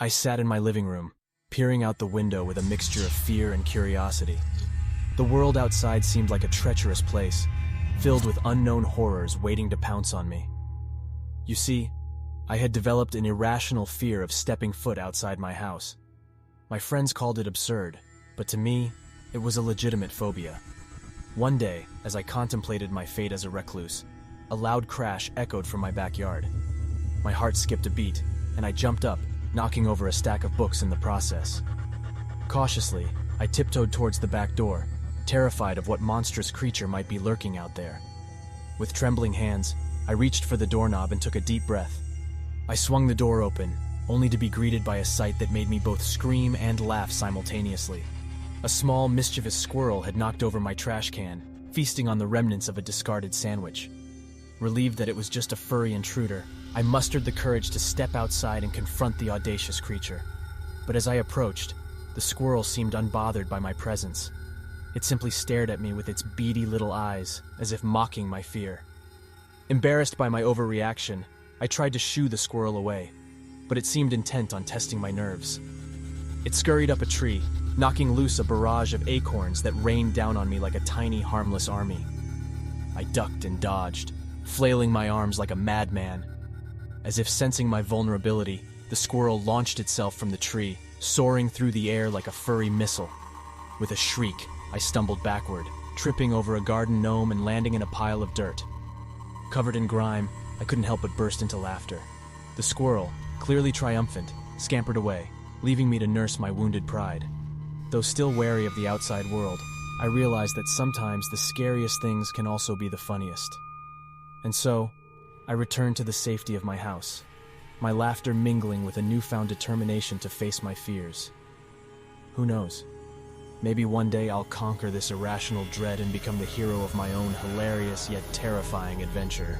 I sat in my living room, peering out the window with a mixture of fear and curiosity. The world outside seemed like a treacherous place, filled with unknown horrors waiting to pounce on me. You see, I had developed an irrational fear of stepping foot outside my house. My friends called it absurd, but to me, it was a legitimate phobia. One day, as I contemplated my fate as a recluse, a loud crash echoed from my backyard. My heart skipped a beat, and I jumped up, knocking over a stack of books in the process. Cautiously, I tiptoed towards the back door, terrified of what monstrous creature might be lurking out there. With trembling hands, I reached for the doorknob and took a deep breath. I swung the door open, only to be greeted by a sight that made me both scream and laugh simultaneously. A small, mischievous squirrel had knocked over my trash can, feasting on the remnants of a discarded sandwich. Relieved that it was just a furry intruder, I mustered the courage to step outside and confront the audacious creature. But as I approached, the squirrel seemed unbothered by my presence. It simply stared at me with its beady little eyes, as if mocking my fear. Embarrassed by my overreaction, I tried to shoo the squirrel away, but it seemed intent on testing my nerves. It scurried up a tree, knocking loose a barrage of acorns that rained down on me like a tiny, harmless army. I ducked and dodged, flailing my arms like a madman. As if sensing my vulnerability, the squirrel launched itself from the tree, soaring through the air like a furry missile. With a shriek, I stumbled backward, tripping over a garden gnome and landing in a pile of dirt. Covered in grime, I couldn't help but burst into laughter. The squirrel, clearly triumphant, scampered away, leaving me to nurse my wounded pride. Though still wary of the outside world, I realized that sometimes the scariest things can also be the funniest. And so, I returned to the safety of my house, my laughter mingling with a newfound determination to face my fears. Who knows? Maybe one day I'll conquer this irrational dread and become the hero of my own hilarious yet terrifying adventure.